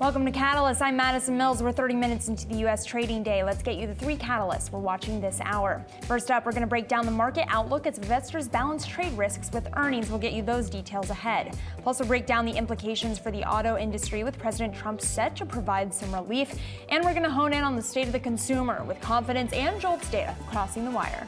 Welcome to Catalyst. I'm Madison Mills. We're 30 minutes into the U.S. trading day. Let's get you the three catalysts we're watching this hour. First up, we're going to break down the market outlook as investors balance trade risks with earnings. We'll get you those details ahead. We'll also break down the implications for the auto industry with President Trump set to provide some relief. And we're going to hone in on the state of the consumer with confidence and JOLTS data crossing the wire.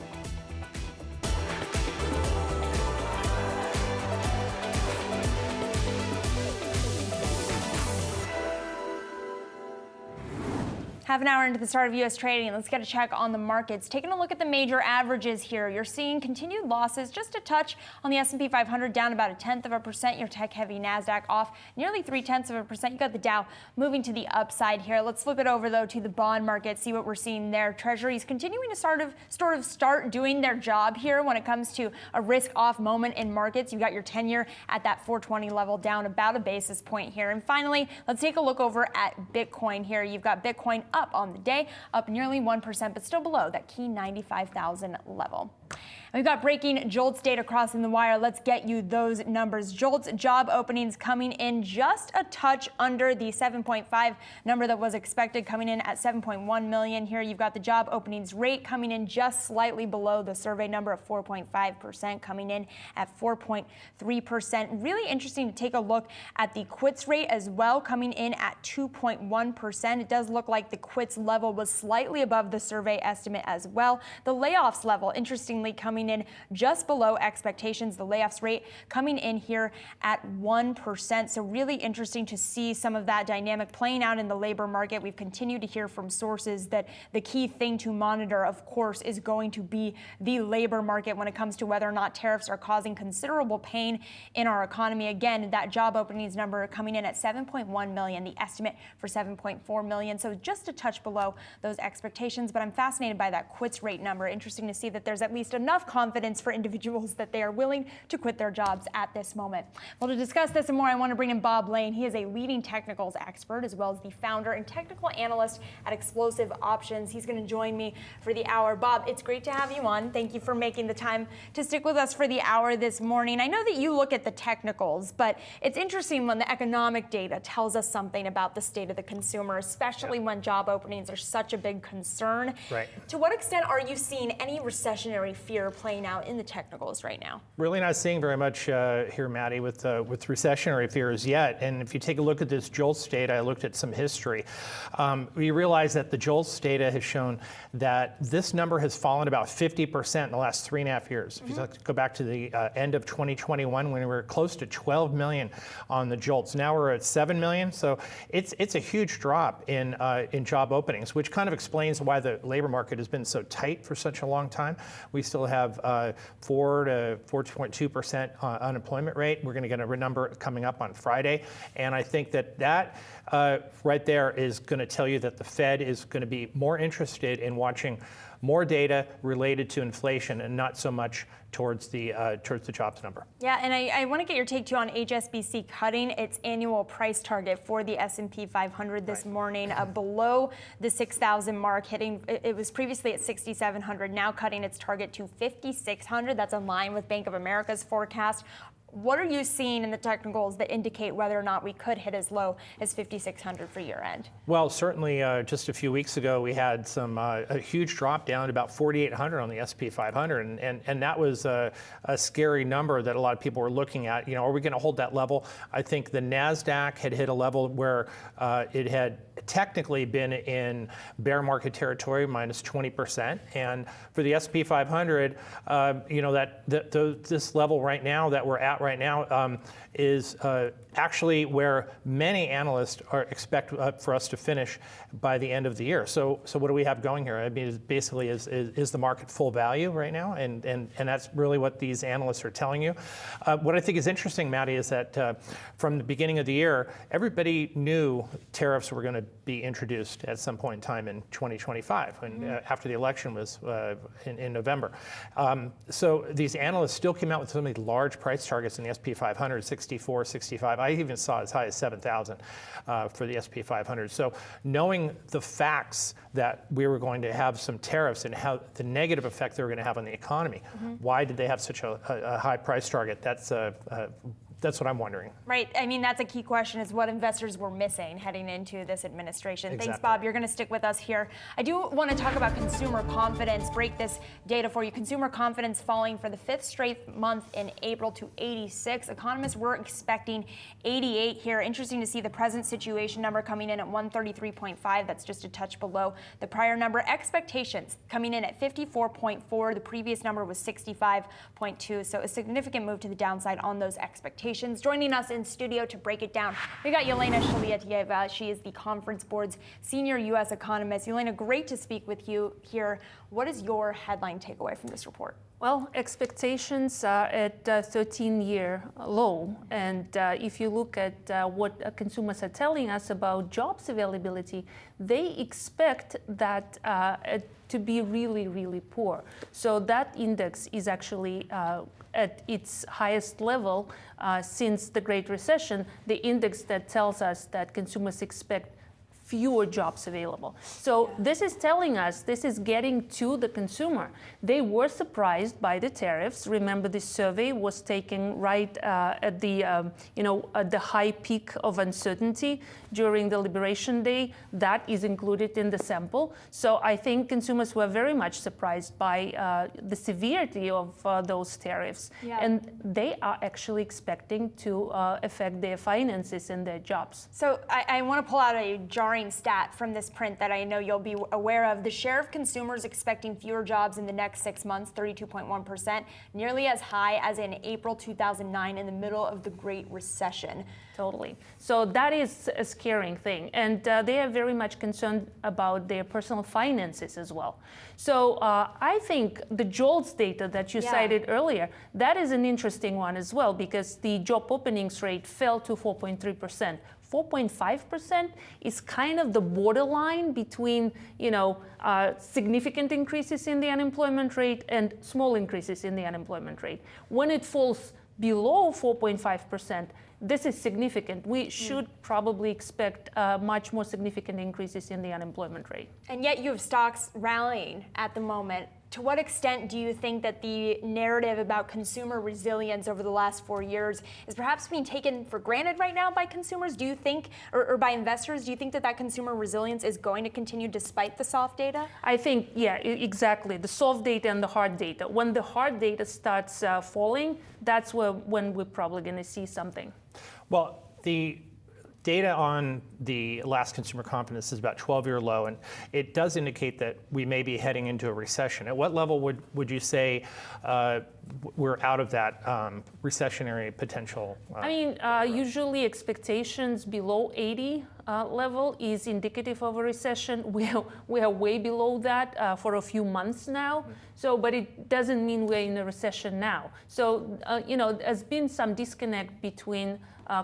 Half an hour into the start of U.S. trading, let's get a check on the markets. Taking a look at the major averages here, you're seeing continued losses, just a touch on the S&P 500, down about 0.1%. Your tech-heavy NASDAQ off nearly 0.3%. You got the Dow moving to the upside here. Let's flip it over, though, to the bond market, see what we're seeing there. Treasuries continuing to sort of start doing their job here when it comes to a risk-off moment in markets. You got your 10-year at that 420 level, down about a basis point here. And finally, let's take a look over at Bitcoin here. You've got Bitcoin up on the day, up nearly 1%, but still below that key 95,000 level. We've got breaking JOLTS data crossing the wire. Let's get you those numbers. JOLTS job openings coming in just a touch under the 7.5 number that was expected, coming in at 7.1 million. Here you've got the job openings rate coming in just slightly below the survey number of 4.5%, coming in at 4.3%. Really interesting to take a look at the quits rate as well, coming in at 2.1%. It does look like the quits level was slightly above the survey estimate as well. The layoffs level, interestingly, coming in just below expectations. The layoffs rate coming in here at 1%. So really interesting to see some of that dynamic playing out in the labor market. We've continued to hear from sources that the key thing to monitor, of course, is going to be the labor market when it comes to whether or not tariffs are causing considerable pain in our economy. Again, that job openings number coming in at 7.1 million, the estimate for 7.4 million. So just a touch below those expectations. But I'm fascinated by that quits rate number. Interesting to see that there's at least enough confidence for individuals that they are willing to quit their jobs at this moment. Well, to discuss this and more, I want to bring in Bob Lane. He is a leading technicals expert as well as the founder and technical analyst at Explosive Options. He's going to join me for the hour. Bob, it's great to have you on. Thank you for making the time to stick with us for the hour this morning. I know that you look at the technicals, but it's interesting when the economic data tells us something about the state of the consumer, especially when job openings are such a big concern. Right. To what extent are you seeing any recessionary fear playing out in the technicals right now? Really not seeing very much here, Maddie, with recessionary fears yet. And if you take a look at this JOLTS data, I looked at some history. We realize that the JOLTS data has shown that this number has fallen about 50% in the last 3.5 years. If you go back to the end of 2021, when we were close to 12 million on the JOLTS, now we're at 7 million. So it's a huge drop in job openings, which kind of explains why the labor market has been so tight for such a long time. We still have 4 to 4.2% unemployment rate. We're going to get a number coming up on Friday. And I think that right there is going to tell you that the Fed is going to be more interested in watching more data related to inflation and not so much towards the jobs number. Yeah, and I want to get your take too on HSBC cutting its annual price target for the S&P 500 this morning, below the 6,000 mark, hitting. It was previously at 6,700, now cutting its target to 5,600. That's in line with Bank of America's forecast. What are you seeing in the technicals that indicate whether or not we could hit as low as 5,600 for year end? Well, certainly just a few weeks ago, we had a huge drop down to about 4,800 on the S&P 500. And that was a scary number that a lot of people were looking at. You know, are we going to hold that level? I think the NASDAQ had hit a level where it had technically been in bear market territory, minus 20%. And for the S&P 500, you know, this level right now that we're at right now is actually where many analysts expect for us to finish by the end of the year. So what do we have going here? I mean, basically, is the market full value right now? And that's really what these analysts are telling you. What I think is interesting, Maddie, is that from the beginning of the year, everybody knew tariffs were going to be introduced at some point in time in 2025, and after the election was in November. So these analysts still came out with so many large price targets in the S&P 500, 64, 65. I even saw as high as 7,000 for the S&P 500. So knowing the facts that we were going to have some tariffs and how the negative effect they were going to have on the economy, why did they have such a high price target? That's That's what I'm wondering. Right. I mean, that's a key question, is what investors were missing heading into this administration. Exactly. Thanks, Bob. You're going to stick with us here. I do want to talk about consumer confidence, break this data for you. Consumer confidence falling for the 5th straight month in April to 86. Economists were expecting 88 here. Interesting to see the present situation number coming in at 133.5. That's just a touch below the prior number. Expectations coming in at 54.4. The previous number was 65.2. So a significant move to the downside on those expectations. Joining us in studio to break it down, we got Yelena Shaliatieva. She is the Conference Board's senior U.S. economist. Yelena, great to speak with you here. What is your headline takeaway from this report? Well, expectations are at a 13-year low. And if you look at what consumers are telling us about jobs availability, they expect that to be really, really poor. So that index is actually at its highest level since the Great Recession, the index that tells us that consumers expect fewer jobs available. So this is telling us, this is getting to the consumer. They were surprised by the tariffs. Remember, this survey was taken right at the at the high peak of uncertainty during the Liberation Day. That is included in the sample. So I think consumers were very much surprised by the severity of those tariffs, and they are actually expecting to affect their finances and their jobs. So I want to pull out a jarring stat from this print that I know you'll be aware of. The share of consumers expecting fewer jobs in the next 6 months, 32.1%, nearly as high as in April 2009 in the middle of the Great Recession. Totally. So that is a scaring thing. And they are very much concerned about their personal finances as well. So I think the JOLTS data that you cited earlier, that is an interesting one as well, because the job openings rate fell to 4.3%. 4.5% is kind of the borderline between, significant increases in the unemployment rate and small increases in the unemployment rate. When it falls below 4.5%, this is significant. We should probably expect much more significant increases in the unemployment rate. And yet you have stocks rallying at the moment. To what extent do you think that the narrative about consumer resilience over the last 4 years is perhaps being taken for granted right now by consumers? Do you think, or by investors, do you think that that consumer resilience is going to continue despite the soft data? I think, exactly. The soft data and the hard data. When the hard data starts falling, that's when we're probably going to see something. Well, the data on the last consumer confidence is about 12-year low, and it does indicate that we may be heading into a recession. At what level would you say we're out of that recessionary potential? Usually expectations below 80 level is indicative of a recession. We are way below that for a few months now. So, but it doesn't mean we're in a recession now. So, there's been some disconnect between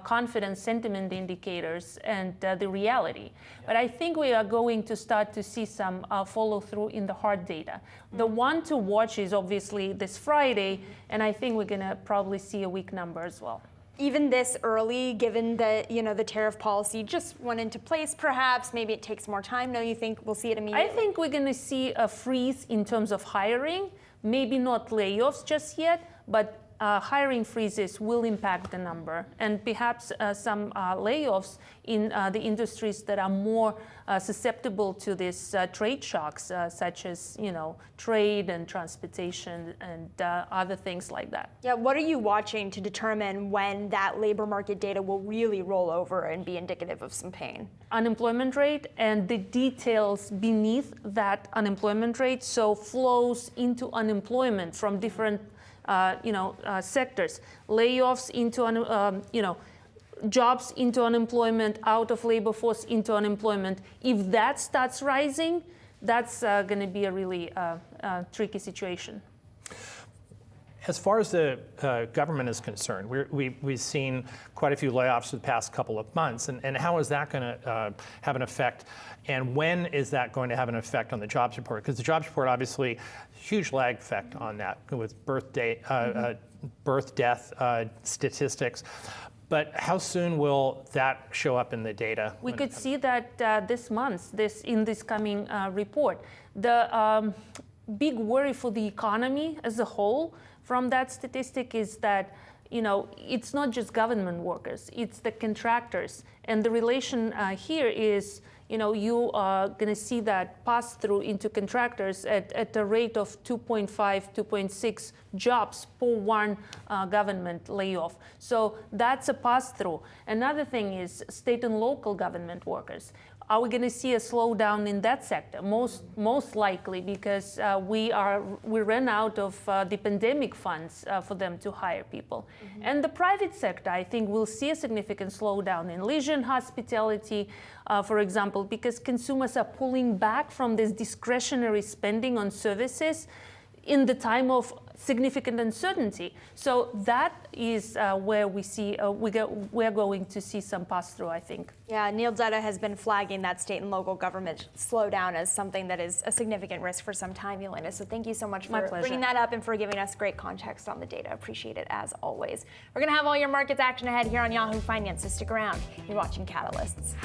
confidence sentiment indicators and the reality. But I think we are going to start to see some follow through in the hard data. The one to watch is obviously this Friday, and I think we're going to probably see a weak number as well. Even this early, given that the tariff policy just went into place, perhaps maybe it takes more time. No, you think we'll see it immediately? I think we're going to see a freeze in terms of hiring, maybe not layoffs just yet, but hiring freezes will impact the number, and perhaps some layoffs in the industries that are more susceptible to these trade shocks, such as trade and transportation and other things like that. Yeah, what are you watching to determine when that labor market data will really roll over and be indicative of some pain? Unemployment rate and the details beneath that unemployment rate, so flows into unemployment from different sectors, layoffs into jobs into unemployment, out of labor force into unemployment. If that starts rising, that's going to be a really tricky situation. As far as the government is concerned, we've seen quite a few layoffs for the past couple of months, and how is that going to have an effect? And when is that going to have an effect on the jobs report? Because the jobs report, obviously, huge lag effect on that with birth, death statistics. But how soon will that show up in the data? We could see that this month, in this coming report. The big worry for the economy as a whole from that statistic is that it's not just government workers, it's the contractors. And the relation here is, you are going to see that pass through into contractors at a rate of 2.5, 2.6 jobs per one government layoff. So that's a pass through. Another thing is state and local government workers. Are we going to see a slowdown in that sector? Most likely, because we ran out of the pandemic funds for them to hire people. Mm-hmm. And the private sector, I think, will see a significant slowdown in leisure and hospitality, for example, because consumers are pulling back from this discretionary spending on services in the time of significant uncertainty. So that is where we see we're going to see some pass through, I think. Yeah, Neil Zeta has been flagging that state and local government slowdown as something that is a significant risk for some time, Yelena. So thank you so much for bringing that up and for giving us great context on the data. Appreciate it as always. We're going to have all your markets action ahead here on Yahoo Finance, so stick around. You're watching Catalysts.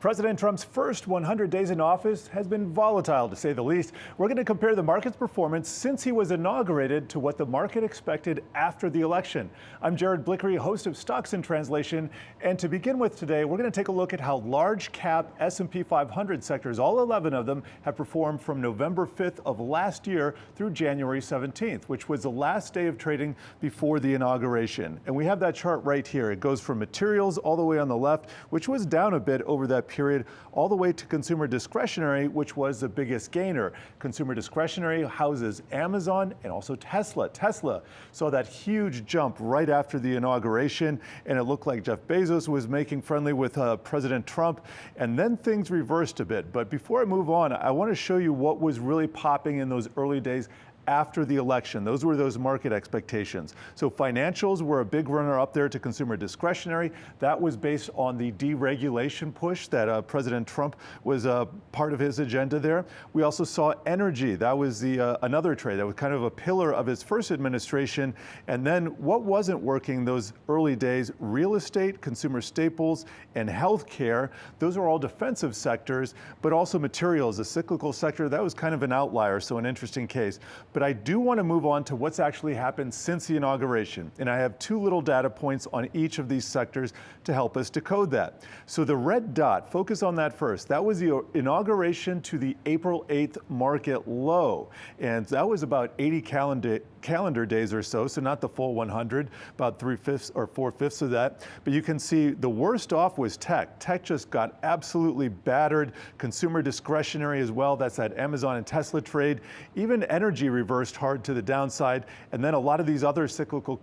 President Trump's first 100 days in office has been volatile, to say the least. We're going to compare the market's performance since he was inaugurated to what the market expected after the election. I'm Jared Blickery, host of Stocks in Translation. And to begin with today, we're going to take a look at how large cap S&P 500 sectors, all 11 of them, have performed from November 5th of last year through January 17th, which was the last day of trading before the inauguration. And we have that chart right here. It goes from materials all the way on the left, which was down a bit over that period, all the way to consumer discretionary, which was the biggest gainer. Consumer discretionary houses Amazon and also Tesla. Tesla saw that huge jump right after the inauguration, and it looked like Jeff Bezos was making friendly with President Trump, and then things reversed a bit. But before I move on, I want to show you what was really popping in those early days after the election. Those were those market expectations. So financials were a big runner up there to consumer discretionary. That was based on the deregulation push that President Trump was part of his agenda there. We also saw energy. That was another trade that was kind of a pillar of his first administration. And then what wasn't working those early days, real estate, consumer staples, and healthcare. Those are all defensive sectors, but also materials, a cyclical sector. That was kind of an outlier, so an interesting case. But I do want to move on to what's actually happened since the inauguration. And I have two little data points on each of these sectors to help us decode that. So the red dot, focus on that first. That was the inauguration to the April 8th market low. And that was about 80 calendar days or so, so not the full 100, about 3/5 or 4/5 of that. But you can see the worst off was tech. Tech just got absolutely battered. Consumer discretionary as well. That's that Amazon and Tesla trade. Even energy reversed hard to the downside. And then a lot of these other cyclical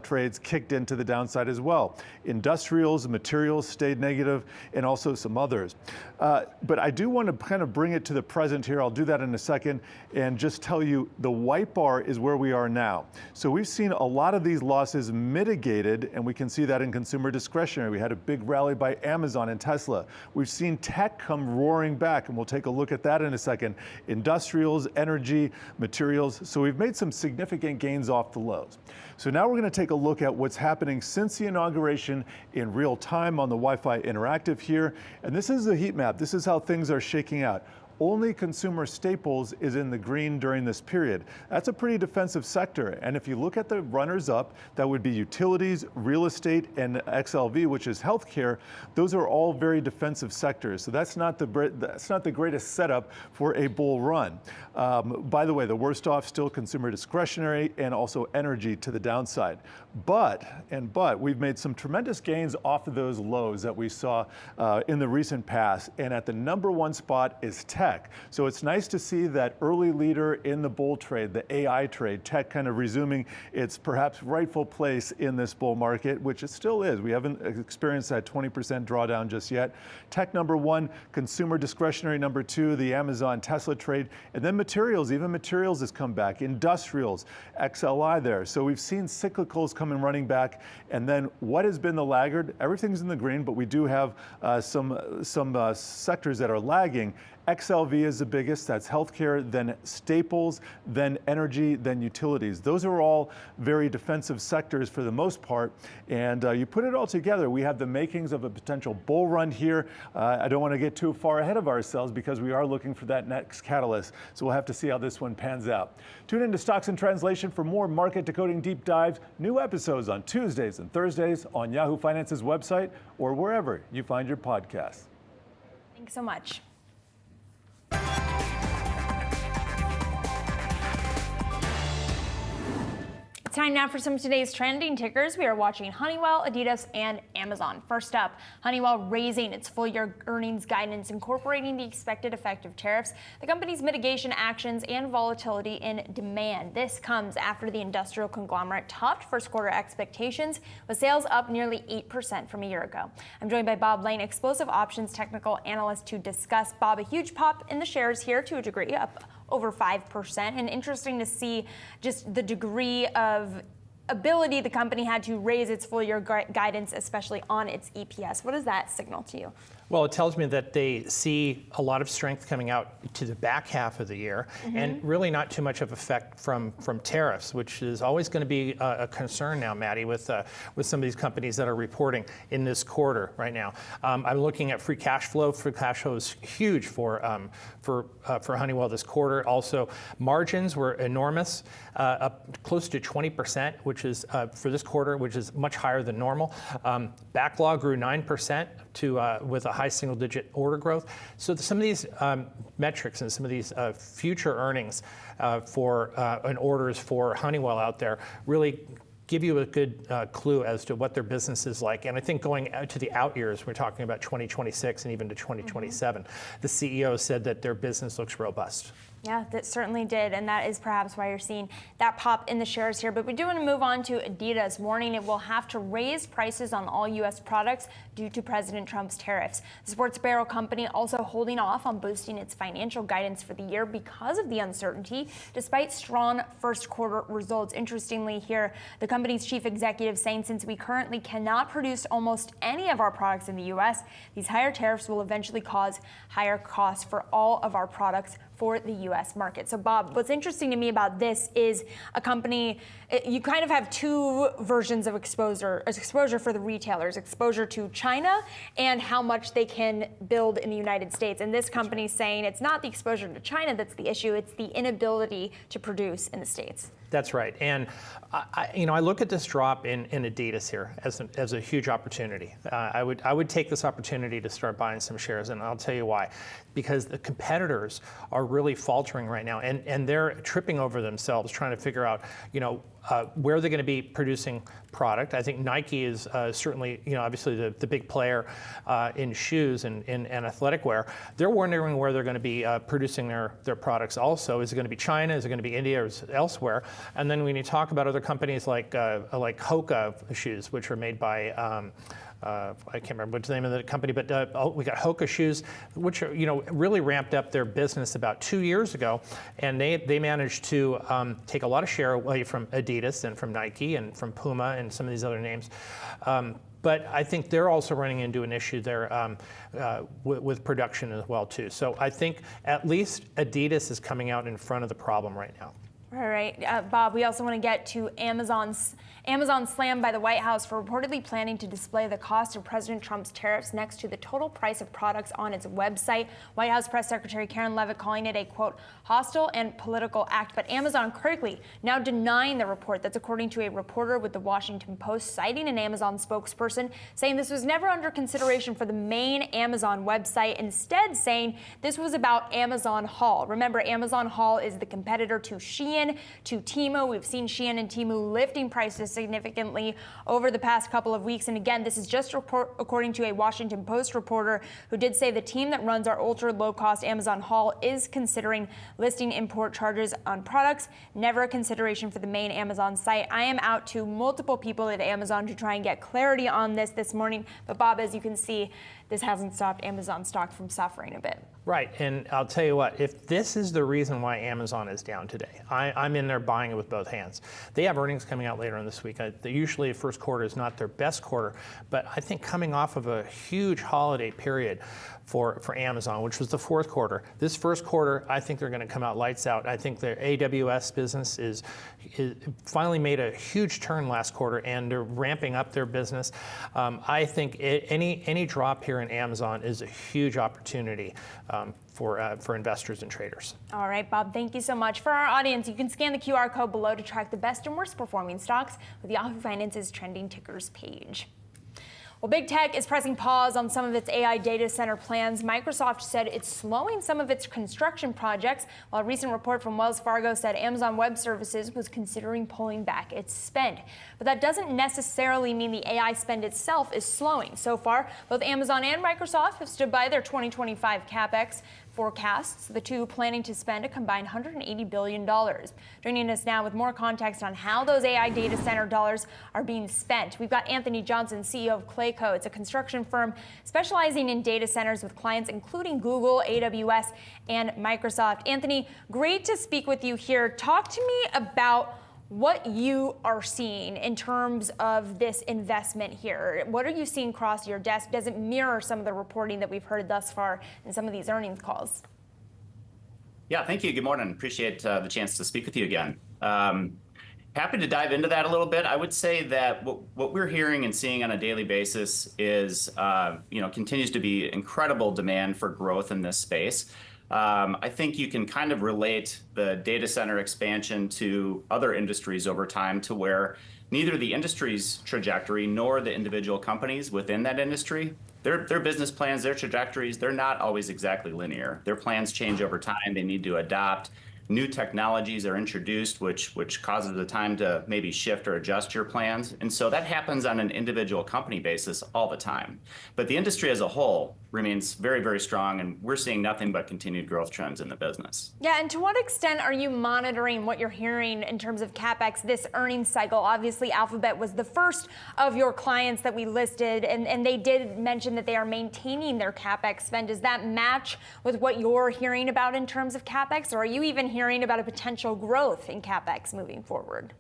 trades kicked into the downside as well. Industrials, materials stayed negative, and also some others. But I do want to kind of bring it to the present here. I'll do that in a second and just tell you the white bar is where we are now. So we've seen a lot of these losses mitigated, and we can see that in consumer discretionary. We had a big rally by Amazon and Tesla. We've seen tech come roaring back, and we'll take a look at that in a second. Industrials, energy, materials. So we've made some significant gains off the lows. So now we're going to take a look at what's happening since the inauguration in real time on the Wi-Fi Interactive here. And this is the heat map. This is how things are shaking out. Only consumer staples is in the green during this period. That's a pretty defensive sector. And if you look at the runners up, that would be utilities, real estate, and XLV, which is healthcare. Those are all very defensive sectors. So that's not the greatest setup for a bull run. By the way, the worst off still consumer discretionary and also energy to the downside. But we've made some tremendous gains off of those lows that we saw in the recent past. And at the number one spot is tech. So it's nice to see that early leader in the bull trade, the AI trade, tech kind of resuming its perhaps rightful place in this bull market, which it still is. We haven't experienced that 20% drawdown just yet. Tech number one, consumer discretionary number two, the Amazon Tesla trade, and then materials. Even materials has come back. Industrials, XLI there. So we've seen cyclicals coming running back. And then what has been the laggard? Everything's in the green, but we do have some sectors that are lagging. XLV is the biggest, that's healthcare, then staples, then energy, then utilities. Those are all very defensive sectors for the most part. And you put it all together, we have the makings of a potential bull run here. I don't want to get too far ahead of ourselves because we are looking for that next catalyst. So we'll have to see how this one pans out. Tune in to Stocks in Translation for more market decoding deep dives. New episodes on Tuesdays and Thursdays on Yahoo Finance's website or wherever you find your podcasts. Thanks so much. It's time now for some of today's trending tickers. We are watching Honeywell, Adidas, and Amazon. First up, Honeywell raising its full-year earnings guidance, incorporating the expected effect of tariffs, the company's mitigation actions, and volatility in demand. This comes after the industrial conglomerate topped first quarter expectations, with sales up nearly 8% from a year ago. I'm joined by Bob Lane, Explosive Options technical analyst, to discuss. Bob, a huge pop in the shares here to a degree, up over 5%, and interesting to see just the degree of ability the company had to raise its full year guidance, especially on its EPS. What does that signal to you? Well, it tells me that they see a lot of strength coming out to the back half of the year, and really not too much of effect from tariffs, which is always going to be a concern now, Maddie, with some of these companies that are reporting in this quarter right now. I'm looking at free cash flow. Free cash flow is huge for Honeywell this quarter. Also, margins were enormous, up close to 20%, which is for this quarter, which is much higher than normal. Backlog grew 9% with a high single-digit order growth. So some of these metrics and some of these future earnings and orders for Honeywell out there really give you a good clue as to what their business is like. And I think going out to the out years, we're talking about 2026 and even to 2027, the CEO said that their business looks robust. Yeah, that certainly did, and that is perhaps why you're seeing that pop in the shares here. But we do want to move on to Adidas, warning it will have to raise prices on all U.S. products due to President Trump's tariffs. The sports apparel company also holding off on boosting its financial guidance for the year because of the uncertainty, despite strong first quarter results. Interestingly here, the company's chief executive saying since we currently cannot produce almost any of our products in the U.S., these higher tariffs will eventually cause higher costs for all of our products for the U.S. market. So Bob, what's interesting to me about this is a company, you kind of have two versions of exposure for the retailers, exposure to China and how much they can build in the United States. And this company is saying it's not the exposure to China that's the issue, it's the inability to produce in the States. That's right. And I look at this drop in Adidas here as a huge opportunity. I would take this opportunity to start buying some shares, and I'll tell you why. Because the competitors are really faltering right now, and they're tripping over themselves trying to figure out, where they're going to be producing product. I think Nike is certainly, obviously the big player in shoes and athletic wear. They're wondering where they're going to be producing their products also. Is it going to be China? Is it going to be India or is it elsewhere? And then when you talk about other companies like Hoka shoes, which are made by I can't remember what's the name of the company, but we got Hoka shoes, which are, really ramped up their business about 2 years ago, and they managed to take a lot of share away from Adidas and from Nike and from Puma and some of these other names. But I think they're also running into an issue there with production as well too. So I think at least Adidas is coming out in front of the problem right now. All right, Bob, we also want to get to Amazon slammed by the White House for reportedly planning to display the cost of President Trump's tariffs next to the total price of products on its website. White House Press Secretary Karen Leavitt calling it a, quote, hostile and political act. But Amazon critically now denying the report. That's according to a reporter with the Washington Post, citing an Amazon spokesperson, saying this was never under consideration for the main Amazon website, instead saying this was about Amazon Haul. Remember, Amazon Haul is the competitor to Shein, to Temu. We've seen Shein and Temu lifting prices significantly over the past couple of weeks. And again, this is just according to a Washington Post reporter who did say the team that runs our ultra low-cost Amazon Haul is considering listing import charges on products, never a consideration for the main Amazon site. I am out to multiple people at Amazon to try and get clarity on this morning. But Bob, as you can see, this hasn't stopped Amazon stock from suffering a bit. Right, and I'll tell you what, if this is the reason why Amazon is down today, I'm in there buying it with both hands. They have earnings coming out later in this week. Usually the first quarter is not their best quarter, but I think coming off of a huge holiday period for Amazon, which was the fourth quarter, this first quarter, I think they're going to come out lights out. I think their AWS business is finally made a huge turn last quarter, and they're ramping up their business. I think any drop here in Amazon is a huge opportunity for investors and traders. All right, Bob, thank you so much. For our audience, you can scan the QR code below to track the best and worst performing stocks with Yahoo Finance's trending tickers page. Well, big tech is pressing pause on some of its AI data center plans. Microsoft said it's slowing some of its construction projects, while a recent report from Wells Fargo said Amazon Web Services was considering pulling back its spend. But that doesn't necessarily mean the AI spend itself is slowing. So far, both Amazon and Microsoft have stood by their 2025 CapEx forecasts, the two planning to spend a combined $180 billion. Joining us now with more context on how those AI data center dollars are being spent, we've got Anthony Johnson, CEO of Clayco. It's a construction firm specializing in data centers with clients including Google, AWS, and Microsoft. Anthony, great to speak with you here. Talk to me about what you are seeing in terms of this investment here. What are you seeing across your desk? Does it mirror some of the reporting that we've heard thus far in some of these earnings calls? Yeah, thank you. Good morning. Appreciate the chance to speak with you again. Happy to dive into that a little bit. I would say that what we're hearing and seeing on a daily basis is, continues to be incredible demand for growth in this space. I think you can kind of relate the data center expansion to other industries over time, to where neither the industry's trajectory nor the individual companies within that industry, their business plans, their trajectories, they're not always exactly linear. Their plans change over time. They need to adapt. New technologies are introduced, which causes the time to maybe shift or adjust your plans. And so that happens on an individual company basis all the time. But the industry as a whole remains very, very strong, and we're seeing nothing but continued growth trends in the business. Yeah, and to what extent are you monitoring what you're hearing in terms of CapEx this earnings cycle? Obviously, Alphabet was the first of your clients that we listed, and they did mention that they are maintaining their CapEx spend. Does that match with what you're hearing about in terms of CapEx, or are you even hearing about a potential growth in CapEx moving forward?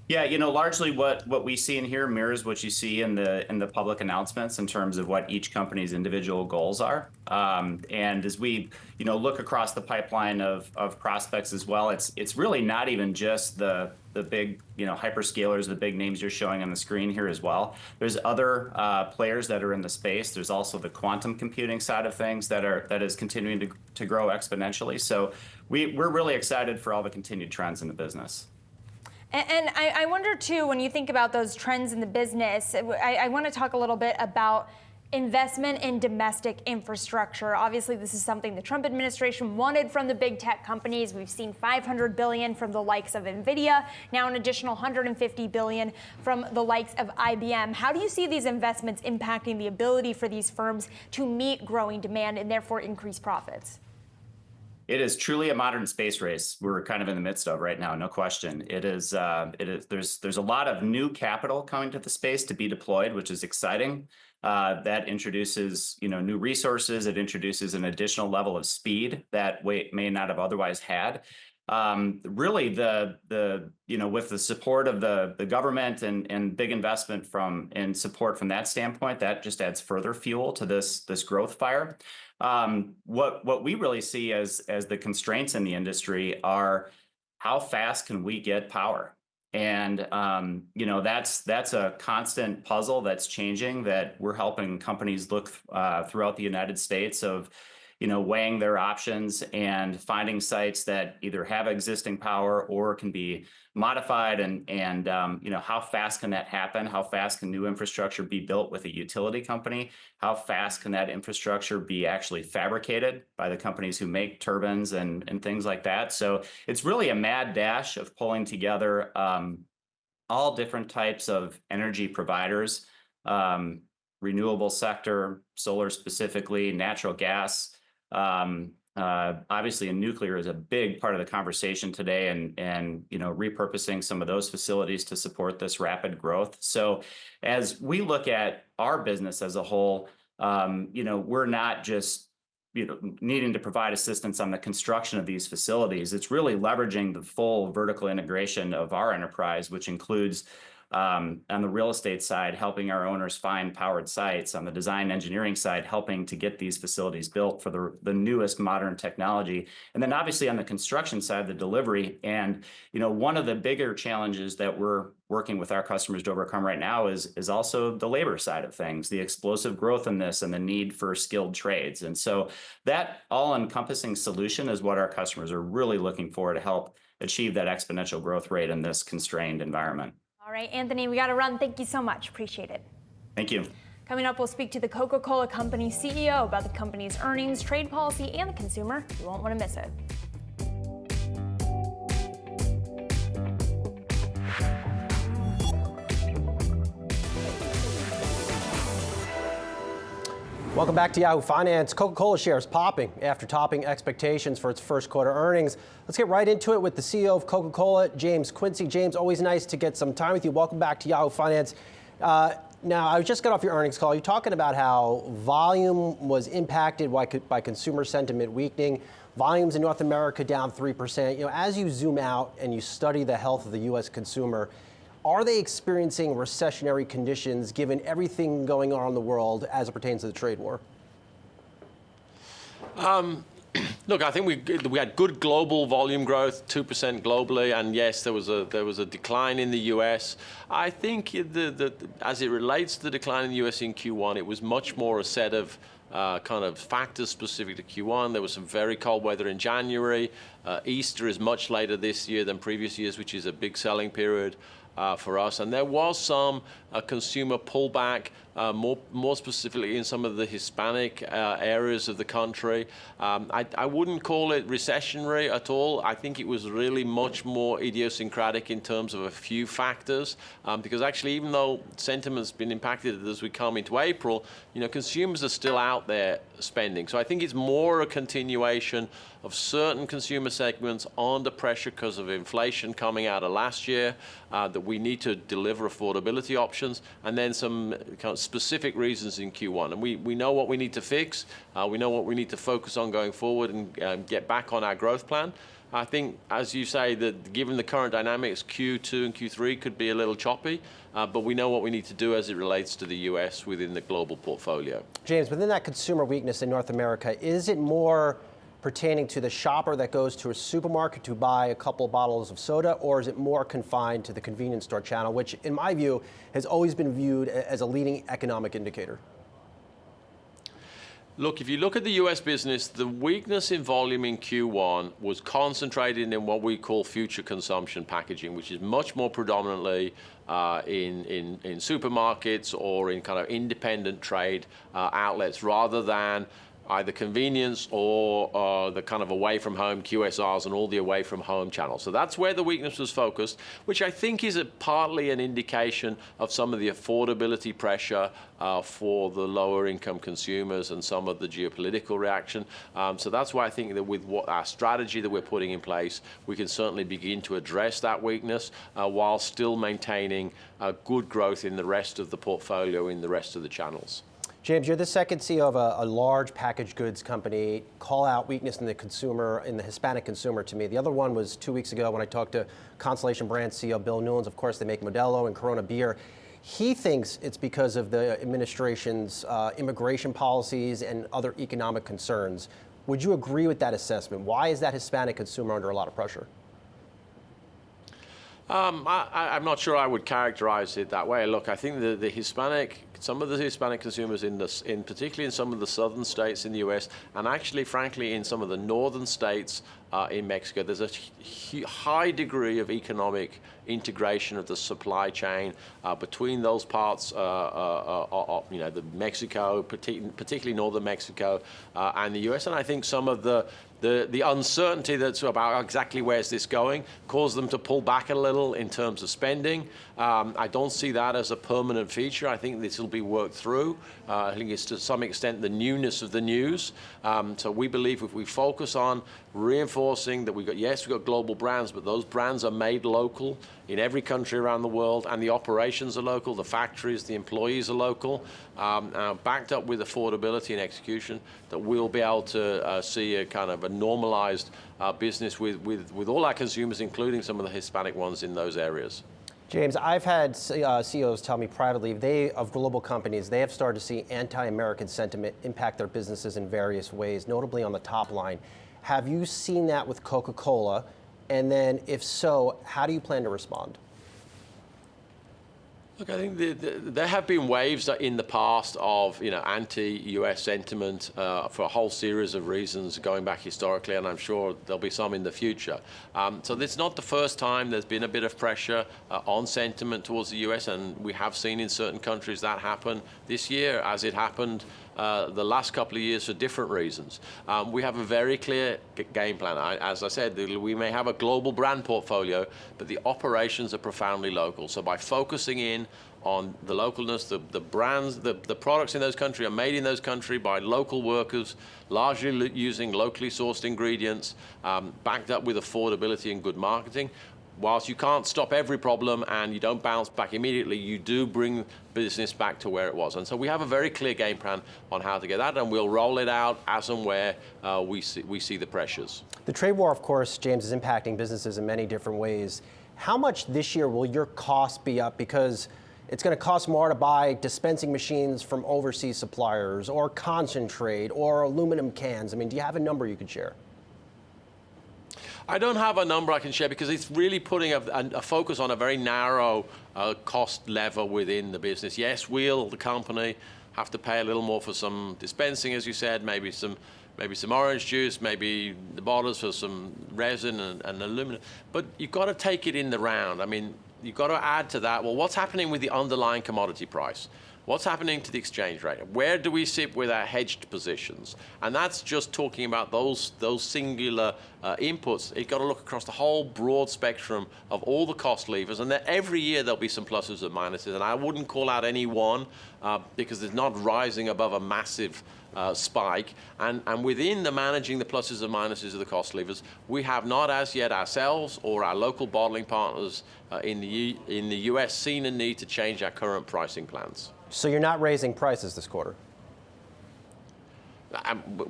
Yeah, largely what we see in here mirrors what you see in the public announcements in terms of what each company's individual goals are. And as we look across the pipeline of prospects as well, it's really not even just the big hyperscalers, the big names you're showing on the screen here as well. There's other players that are in the space. There's also the quantum computing side of things that is continuing to grow exponentially. So we're really excited for all the continued trends in the business. And I wonder, too, when you think about those trends in the business, I want to talk a little bit about investment in domestic infrastructure. Obviously, this is something the Trump administration wanted from the big tech companies. We've seen $500 billion from the likes of NVIDIA, now an additional $150 billion from the likes of IBM. How do you see these investments impacting the ability for these firms to meet growing demand and therefore increase profits? It is truly a modern space race we're kind of in the midst of right now, no question. It is. There's a lot of new capital coming to the space to be deployed, which is exciting. That introduces new resources. It introduces an additional level of speed that we may not have otherwise had. Really, with the support of the government and big investment and support from that standpoint, that just adds further fuel to this growth fire. What we really see as the constraints in the industry are how fast can we get power? And that's a constant puzzle that's changing, that we're helping companies look throughout the United States of weighing their options and finding sites that either have existing power or can be modified, and how fast can that happen? How fast can new infrastructure be built with a utility company? How fast can that infrastructure be actually fabricated by the companies who make turbines and things like that? So it's really a mad dash of pulling together all different types of energy providers, renewable sector, solar specifically, natural gas. Obviously, nuclear is a big part of the conversation today, and repurposing some of those facilities to support this rapid growth. So as we look at our business as a whole, we're not just needing to provide assistance on the construction of these facilities. It's really leveraging the full vertical integration of our enterprise, which includes on the real estate side, helping our owners find powered sites, on the design engineering side, helping to get these facilities built for the newest modern technology. And then obviously on the construction side, the delivery. And, one of the bigger challenges that we're working with our customers to overcome right now is also the labor side of things, the explosive growth in this and the need for skilled trades. And so that all-encompassing solution is what our customers are really looking for to help achieve that exponential growth rate in this constrained environment. All right, Anthony, we got to run. Thank you so much. Appreciate it. Thank you. Coming up, we'll speak to the Coca-Cola Company CEO about the company's earnings, trade policy, and the consumer. You won't want to miss it. Welcome back to Yahoo Finance. Coca-Cola shares popping after topping expectations for its first quarter earnings. Let's get right into it with the CEO of Coca-Cola, James Quincey. James, always nice to get some time with you. Welcome back to Yahoo Finance. Now, I just got off your earnings call. You're talking about how volume was impacted by consumer sentiment weakening. Volumes in North America down 3%. As you zoom out and you study the health of the U.S. consumer, are they experiencing recessionary conditions given everything going on in the world as it pertains to the trade war? Look, I think we had good global volume growth, 2% globally, and yes, there was a decline in the U.S. I think as it relates to the decline in the U.S. in Q1, it was much more a set of kind of factors specific to Q1. There was some very cold weather in January. Easter is much later this year than previous years, which is a big selling period for us. And there was some consumer pullback, more specifically in some of the Hispanic areas of the country. I wouldn't call it recessionary at all. I think it was really much more idiosyncratic in terms of a few factors, because actually, even though sentiment's been impacted as we come into April, consumers are still out there spending. So I think it's more a continuation of certain consumer segments under pressure because of inflation coming out of last year, that we need to deliver affordability options, and then some kind of specific reasons in Q1. And we know what we need to fix. We know what we need to focus on going forward and get back on our growth plan. I think, as you say, that given the current dynamics, Q2 and Q3 could be a little choppy, but we know what we need to do as it relates to the U.S. within the global portfolio. James, within that consumer weakness in North America, is it more pertaining to the shopper that goes to a supermarket to buy a couple bottles of soda, or is it more confined to the convenience store channel, which, in my view, has always been viewed as a leading economic indicator? Look, if you look at the U.S. business, the weakness in volume in Q1 was concentrated in what we call future consumption packaging, which is much more predominantly in supermarkets or in kind of independent trade outlets, rather than either convenience or the kind of away from home QSRs and all the away from home channels. So that's where the weakness was focused, which I think is partly an indication of some of the affordability pressure for the lower income consumers and some of the geopolitical reaction. So that's why I think that with our strategy that we're putting in place, we can certainly begin to address that weakness while still maintaining good growth in the rest of the portfolio, in the rest of the channels. James, you're the second CEO of a large packaged goods company. Call out weakness in the consumer, in the Hispanic consumer to me. The other one was 2 weeks ago when I talked to Constellation Brands CEO Bill Newlands. Of course, they make Modelo and Corona beer. He thinks it's because of the administration's immigration policies and other economic concerns. Would you agree with that assessment? Why is that Hispanic consumer under a lot of pressure? I'm not sure I would characterize it that way. Look, I think some of the Hispanic consumers particularly in some of the southern states in the U.S. and actually, frankly, in some of the northern states in Mexico, there's a high degree of economic integration of the supply chain between those parts, the Mexico, particularly northern Mexico, and the U.S. And I think some of the The uncertainty that's about exactly where's this going caused them to pull back a little in terms of spending. I don't see that as a permanent feature. I think this will be worked through. I think it's to some extent the newness of the news. So we believe if we focus on reinforcing that we've got global brands, but those brands are made local in every country around the world, and the operations are local, the factories, the employees are local, backed up with affordability and execution, that we'll be able to see a kind of a normalized business with all our consumers, including some of the Hispanic ones in those areas. James, I've had CEOs tell me privately, of global companies, they have started to see anti-American sentiment impact their businesses in various ways, notably on the top line. Have you seen that with Coca-Cola? And then if so, how do you plan to respond? Look, I think there have been waves in the past of anti-US sentiment for a whole series of reasons going back historically, and I'm sure there'll be some in the future. So this is not the first time there's been a bit of pressure on sentiment towards the US, and we have seen in certain countries that happen this year, as it happened the last couple of years for different reasons. We have a very clear game plan. As I said, we may have a global brand portfolio, but the operations are profoundly local. So by focusing in on the localness, the brands, the products in those countries are made in those countries by local workers, largely using locally sourced ingredients, backed up with affordability and good marketing. Whilst you can't stop every problem and you don't bounce back immediately, you do bring business back to where it was. And so we have a very clear game plan on how to get that, and we'll roll it out as and where we see the pressures. The trade war, of course, James, is impacting businesses in many different ways. How much this year will your costs be up because it's going to cost more to buy dispensing machines from overseas suppliers or concentrate or aluminum cans? I mean, do you have a number you could share? I don't have a number I can share because it's really putting a focus on a very narrow cost lever within the business. Yes, we'll, the company, have to pay a little more for some dispensing, as you said, maybe some orange juice, maybe the bottles for some resin and aluminum. But you've got to take it in the round. I mean, you've got to add to that, well, what's happening with the underlying commodity price? What's happening to the exchange rate? Where do we sit with our hedged positions? And that's just talking about those singular inputs. You've got to look across the whole broad spectrum of all the cost levers, and every year there'll be some pluses and minuses. And I wouldn't call out any one because it's not rising above a massive spike. And within the managing the pluses and minuses of the cost levers, we have not as yet ourselves or our local bottling partners in the US seen a need to change our current pricing plans. So you're not raising prices this quarter?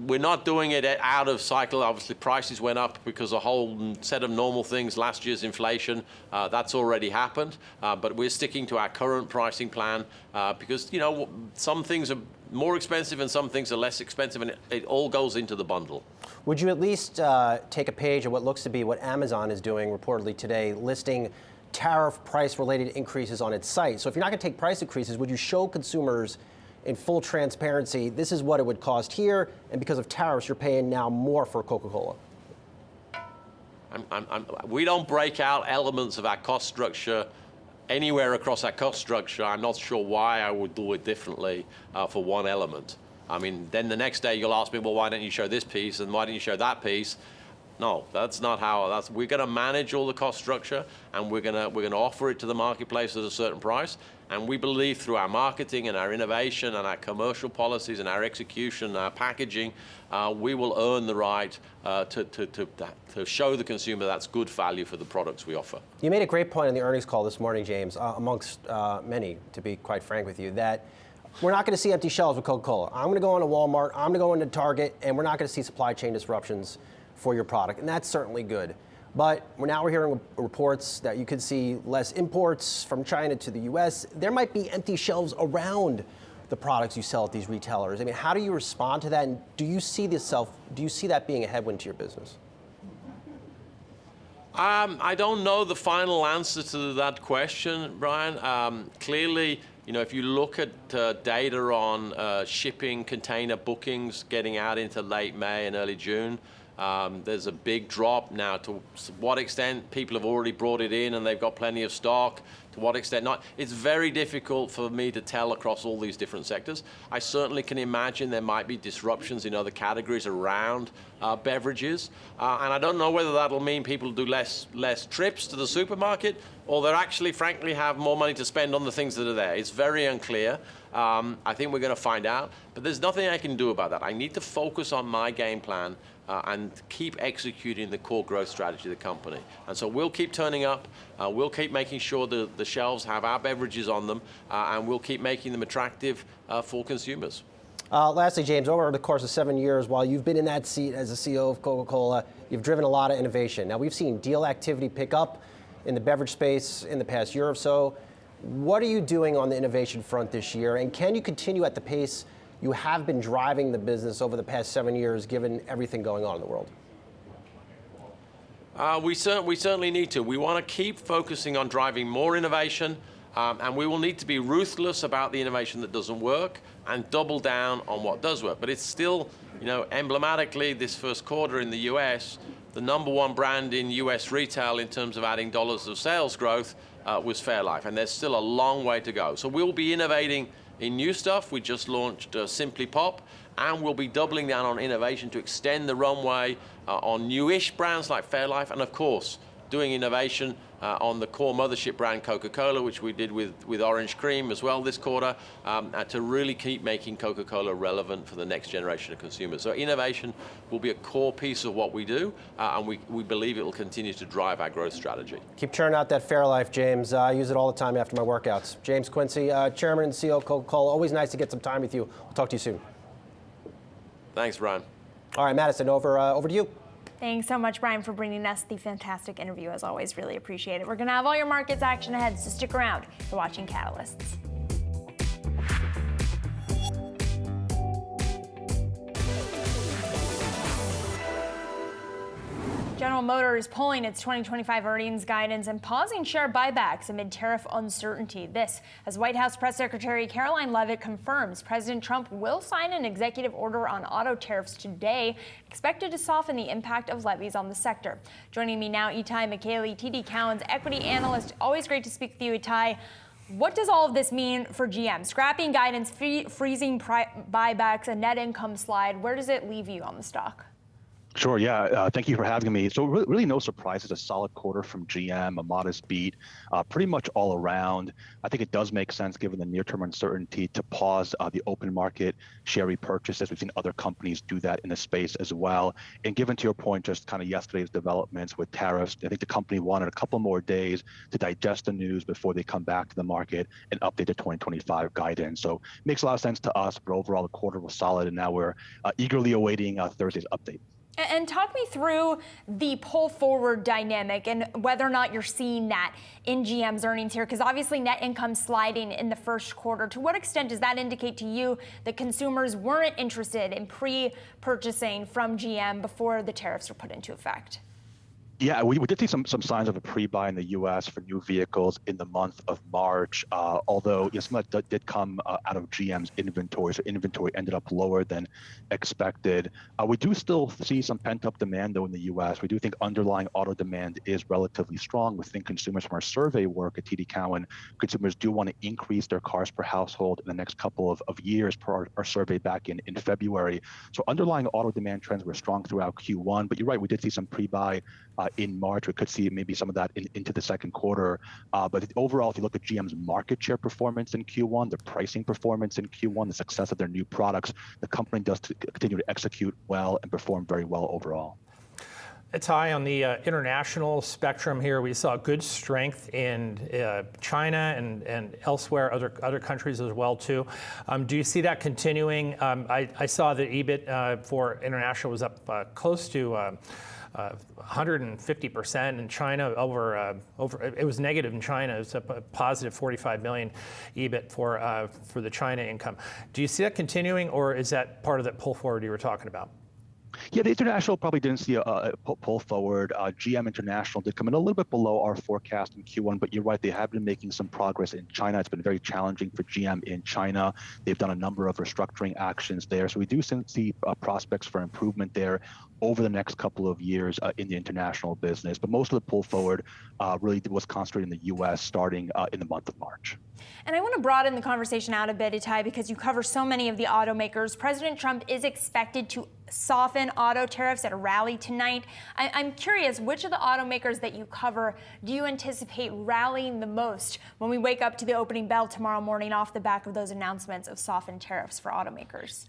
We're not doing it out of cycle. Obviously, prices went up because a whole set of normal things, last year's inflation, that's already happened. But we're sticking to our current pricing plan because, some things are more expensive and some things are less expensive, and it all goes into the bundle. Would you at least take a page of what looks to be what Amazon is doing reportedly today, listing tariff price-related increases on its site? So if you're not going to take price increases, would you show consumers in full transparency, this is what it would cost here, and because of tariffs, you're paying now more for Coca-Cola? We don't break out elements of our cost structure anywhere across our cost structure. I'm not sure why I would do it differently for one element. I mean, then the next day you'll ask me, well, why don't you show this piece and why don't you show that piece? No, that's not how. We're going to manage all the cost structure, and we're going to offer it to the marketplace at a certain price. And we believe through our marketing and our innovation and our commercial policies and our execution, our packaging, we will earn the right to show the consumer that's good value for the products we offer. You made a great point in the earnings call this morning, James, amongst many, to be quite frank with you, that we're not going to see empty shelves with Coca-Cola. I'm going to go into Walmart, I'm going to go into Target, and we're not going to see supply chain disruptions for your product, and that's certainly good. But we're hearing reports that you could see less imports from China to the U.S. There might be empty shelves around the products you sell at these retailers. I mean, how do you respond to that? And do you see that being a headwind to your business? I don't know the final answer to that question, Brian. Clearly, if you look at data on shipping container bookings getting out into late May and early June, There's a big drop now. To what extent people have already brought it in and they've got plenty of stock, to what extent not. It's very difficult for me to tell across all these different sectors. I certainly can imagine there might be disruptions in other categories around beverages. And I don't know whether that'll mean people do less trips to the supermarket, or they'll actually, frankly, have more money to spend on the things that are there. It's very unclear. I think we're going to find out. But there's nothing I can do about that. I need to focus on my game plan and keep executing the core growth strategy of the company. And so we'll keep turning up, we'll keep making sure that the shelves have our beverages on them, and we'll keep making them attractive for consumers. Lastly, James, over the course of 7 years, while you've been in that seat as the CEO of Coca-Cola, you've driven a lot of innovation. Now, we've seen deal activity pick up in the beverage space in the past year or so. What are you doing on the innovation front this year, and can you continue at the pace you have been driving the business over the past 7 years, given everything going on in the world? We certainly need to. We want to keep focusing on driving more innovation, and we will need to be ruthless about the innovation that doesn't work and double down on what does work. But it's still, emblematically, this first quarter in the U.S., the number one brand in U.S. retail in terms of adding dollars of sales growth was Fairlife, and there's still a long way to go. So we'll be innovating in new stuff. We just launched Simply Pop, and we'll be doubling down on innovation to extend the runway on newish brands like Fairlife, and of course, doing innovation on the core mothership brand Coca-Cola, which we did with Orange Cream as well this quarter, to really keep making Coca-Cola relevant for the next generation of consumers. So innovation will be a core piece of what we do, and we believe it will continue to drive our growth strategy. Keep churning out that Fairlife, James. I use it all the time after my workouts. James Quincy, Chairman and CEO of Coca-Cola. Always nice to get some time with you. We'll talk to you soon. Thanks, Brian. All right, Madison, over to you. Thanks so much, Brian, for bringing us the fantastic interview. As always, really appreciate it. We're going to have all your markets action ahead, so stick around. You're watching Catalysts. General Motors pulling its 2025 earnings guidance and pausing share buybacks amid tariff uncertainty. This, as White House Press Secretary Caroline Leavitt confirms President Trump will sign an executive order on auto tariffs today, expected to soften the impact of levies on the sector. Joining me now, Itai Michaeli, TD Cowen's equity analyst. Always great to speak with you, Itai. What does all of this mean for GM? Scrapping guidance, freezing buybacks, a net income slide. Where does it leave you on the stock? Sure, yeah. Thank you for having me. So really no surprises, a solid quarter from GM, a modest beat, pretty much all around. I think it does make sense, given the near-term uncertainty, to pause the open market share repurchases. We've seen other companies do that in the space as well. And given to your point, just kind of yesterday's developments with tariffs, I think the company wanted a couple more days to digest the news before they come back to the market and update the 2025 guidance. So it makes a lot of sense to us, but overall the quarter was solid, and now we're eagerly awaiting Thursday's update. And talk me through the pull forward dynamic and whether or not you're seeing that in GM's earnings here, because obviously net income sliding in the first quarter. To what extent does that indicate to you that consumers weren't interested in pre-purchasing from GM before the tariffs were put into effect? Yeah, we did see some signs of a pre-buy in the U.S. for new vehicles in the month of March, although some of that did come out of GM's inventory, so inventory ended up lower than expected. We do still see some pent-up demand, though, in the U.S. We do think underlying auto demand is relatively strong. We think consumers, from our survey work at TD Cowen, consumers do want to increase their cars per household in the next couple of years, per our survey back in February. So underlying auto demand trends were strong throughout Q1, but you're right, we did see some pre-buy in March. We could see maybe some of that into the second quarter. But overall, if you look at GM's market share performance in Q1, the pricing performance in Q1, the success of their new products, the company does continue to execute well and perform very well overall. It's high on the international spectrum here. We saw good strength in China and elsewhere, other countries as well too. Do you see that continuing? I saw the EBIT for international was up close to 150% in China. Over it was negative in China. It's a positive 45 million EBIT for the China income. Do you see that continuing, or is that part of that pull forward you were talking about? Yeah, the international probably didn't see a pull forward. GM International did come in a little bit below our forecast in Q1, but you're right, they have been making some progress in China. It's been very challenging for GM in China. They've done a number of restructuring actions there. So we do see prospects for improvement there over the next couple of years in the international business. But most of the pull forward really was concentrated in the U.S. starting in the month of March. And I want to broaden the conversation out a bit, Itai, because you cover so many of the automakers. President Trump is expected to soften auto tariffs at a rally tonight. I'm curious, which of the automakers that you cover do you anticipate rallying the most when we wake up to the opening bell tomorrow morning off the back of those announcements of softened tariffs for automakers?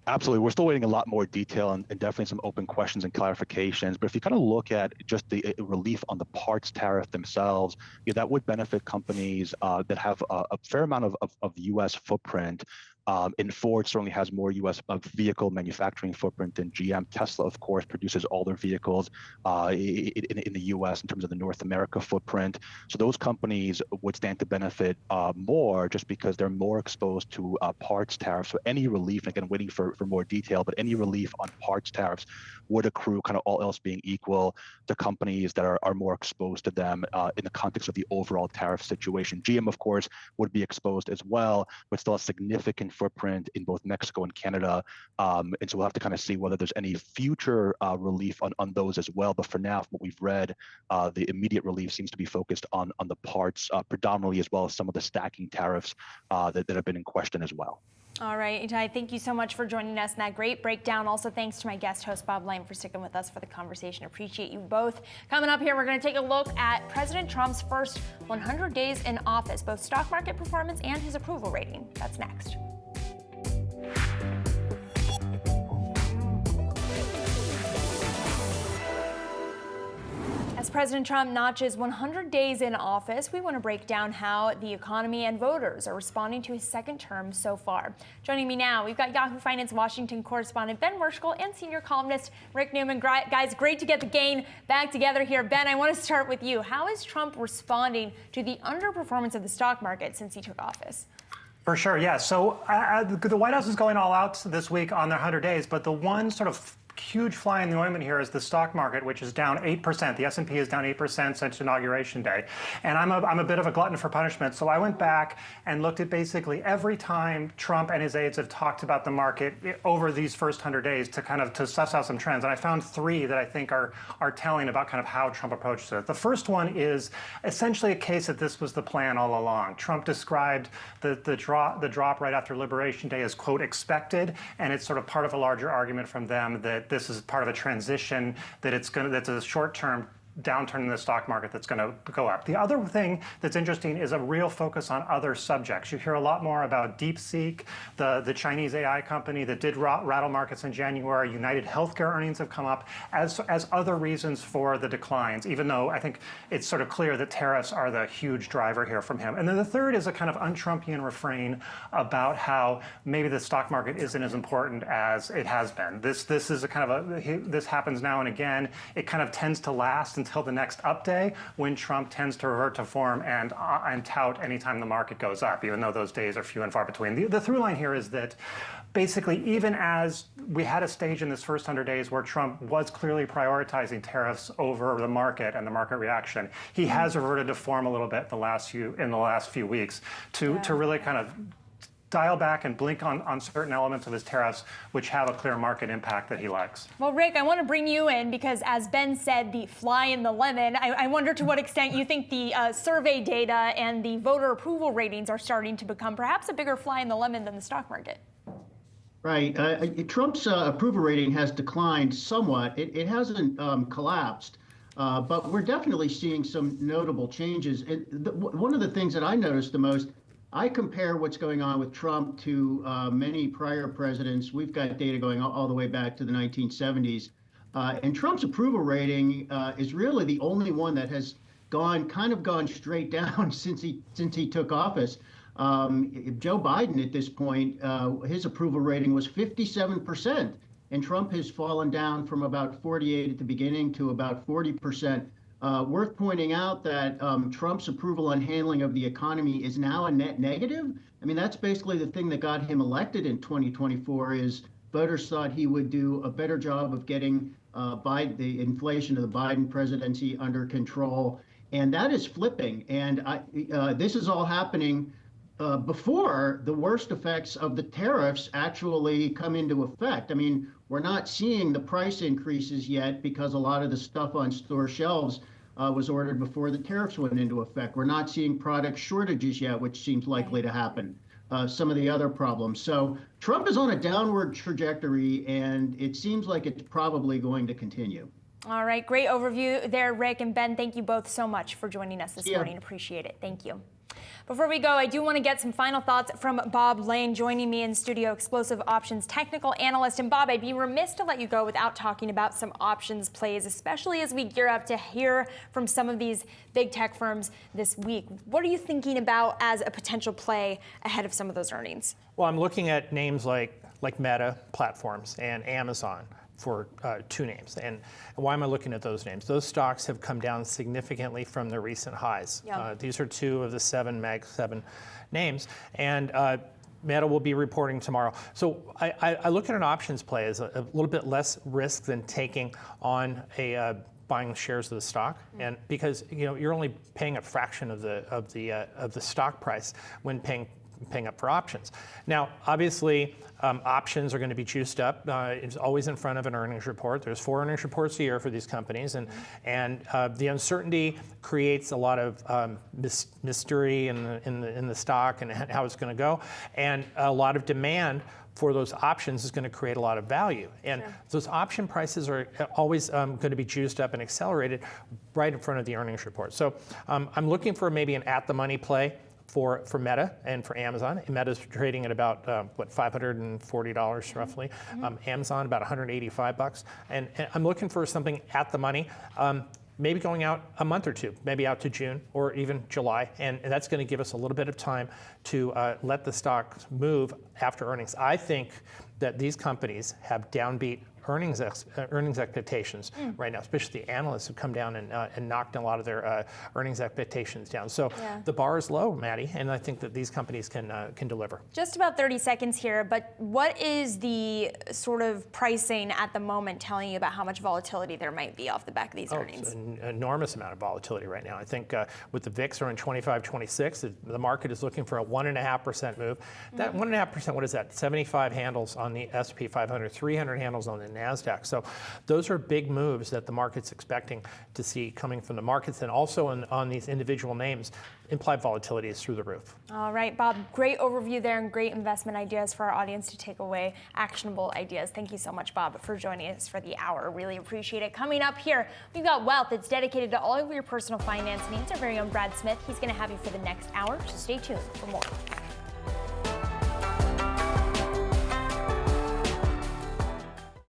Absolutely. We're still waiting a lot more detail and definitely some open questions and clarifications. But if you kind of look at just the relief on the parts tariff themselves, that would benefit companies that have a fair amount of U.S. footprint. And Ford certainly has more U.S. vehicle manufacturing footprint than GM. Tesla, of course, produces all their vehicles in the U.S. in terms of the North America footprint. So those companies would stand to benefit more just because they're more exposed to parts tariffs. So any relief, again, waiting for more detail, but any relief on parts tariffs would accrue, kind of all else being equal, to companies that are more exposed to them in the context of the overall tariff situation. GM, of course, would be exposed as well, but still a significant footprint in both Mexico and Canada. And so we'll have to kind of see whether there's any future relief on those as well. But for now, from what we've read, the immediate relief seems to be focused on the parts predominantly, as well as some of the stacking tariffs that have been in question as well. All right, Itai, thank you so much for joining us in that great breakdown. Also, thanks to my guest host, Bob Lang, for sticking with us for the conversation. Appreciate you both. Coming up here, we're going to take a look at President Trump's first 100 days in office, both stock market performance and his approval rating. That's next. As President Trump notches 100 days in office, we want to break down how the economy and voters are responding to his second term so far. Joining me now, we've got Yahoo Finance Washington correspondent Ben Merschel and senior columnist Rick Newman. Guys, great to get the gang back together here. Ben, I want to start with you. How is Trump responding to the underperformance of the stock market since he took office? For sure, yeah. So the White House is going all out this week on their 100 days, but the one sort of huge fly in the ointment here is the stock market, which is down 8%. The S&P is down 8% since Inauguration Day. And I'm a bit of a glutton for punishment. So I went back and looked at basically every time Trump and his aides have talked about the market over these first 100 days to suss out some trends. And I found three that I think are telling about kind of how Trump approached it. The first one is essentially a case that this was the plan all along. Trump described the drop right after Liberation Day as, quote, expected. And it's sort of part of a larger argument from them that this is part of a transition, that's a short-term downturn in the stock market that's going to go up. The other thing that's interesting is a real focus on other subjects. You hear a lot more about DeepSeek, the Chinese AI company that did rattle markets in January. United Healthcare earnings have come up as other reasons for the declines, even though I think it's sort of clear that tariffs are the huge driver here from him. And then the third is a kind of un-Trumpian refrain about how maybe the stock market isn't as important as it has been. This is a kind of this happens now and again. It kind of tends to last until the next up day, when Trump tends to revert to form and tout anytime the market goes up, even though those days are few and far between. The through line here is that basically, even as we had a stage in this first 100 days where Trump was clearly prioritizing tariffs over the market and the market reaction, he has reverted to form a little bit in the last few weeks to really kind of dial back and blink on certain elements of his tariffs, which have a clear market impact that he likes. Well, Rick, I want to bring you in because, as Ben said, the fly in the lemon. I wonder to what extent you think the survey data and the voter approval ratings are starting to become perhaps a bigger fly in the lemon than the stock market. Right. Trump's approval rating has declined somewhat. It hasn't collapsed. But we're definitely seeing some notable changes. And one of the things that I noticed the most, I compare what's going on with Trump to many prior presidents. We've got data going all the way back to the 1970s. And Trump's approval rating is really the only one that has gone straight down since he took office. Joe Biden at this point, his approval rating was 57%. And Trump has fallen down from about 48 at the beginning to about 40%. Worth pointing out that Trump's approval on handling of the economy is now a net negative. I mean, that's basically the thing that got him elected in 2024 is voters thought he would do a better job of getting the inflation of the Biden presidency under control. And that is flipping. And this is all happening before the worst effects of the tariffs actually come into effect. I mean, we're not seeing the price increases yet because a lot of the stuff on store shelves was ordered before the tariffs went into effect. We're not seeing product shortages yet, which seems likely to happen. Some of the other problems. So Trump is on a downward trajectory, and it seems like it's probably going to continue. All right, great overview there, Rick and Ben. Thank you both so much for joining us this morning. Appreciate it. Thank you. Before we go, I do want to get some final thoughts from Bob Lane, joining me in studio, Explosive Options technical analyst. And Bob, I'd be remiss to let you go without talking about some options plays, especially as we gear up to hear from some of these big tech firms this week. What are you thinking about as a potential play ahead of some of those earnings? Well, I'm looking at names like Meta Platforms and Amazon for two names. And why am I looking at those names? Those stocks have come down significantly from their recent highs. Yep. These are two of the Mag 7 names. And Meta will be reporting tomorrow. So I look at an options play as a little bit less risk than taking on buying shares of the stock, and because you're only paying a fraction of the stock price when paying up for options. Now, obviously, options are going to be juiced up. It's always in front of an earnings report. There's 4 earnings reports a year for these companies, and the uncertainty creates a lot of mystery in the stock and how it's going to go, and a lot of demand for those options is going to create a lot of value. And those option prices are always going to be juiced up and accelerated right in front of the earnings report. So I'm looking for maybe an at-the-money play for Meta and for Amazon. Meta's trading at about $540 roughly. Amazon about $185, and I'm looking for something at the money. Maybe going out a month or two, maybe out to June or even July, and that's going to give us a little bit of time to let the stock move after earnings. I think that these companies have downbeat earnings expectations right now, especially the analysts have come down and knocked a lot of their earnings expectations down. So the bar is low, Maddie, and I think that these companies can deliver. Just about 30 seconds here, but what is the sort of pricing at the moment telling you about how much volatility there might be off the back of these earnings? It's an enormous amount of volatility right now. I think with the VIX around 25, 26, the market is looking for a 1.5% move. That 1.5%, what is that? 75 handles on the S&P 500, 300 handles on the NASDAQ. So those are big moves that the market's expecting to see coming from the markets, and also on these individual names. Implied volatility is through the roof. All right, Bob, great overview there and great investment ideas for our audience to take away, actionable ideas. Thank you so much, Bob, for joining us for the hour. Really appreciate it. Coming up here, we've got Wealth. It's dedicated to all of your personal finance needs. Our very own Brad Smith. He's going to have you for the next hour, so stay tuned for more.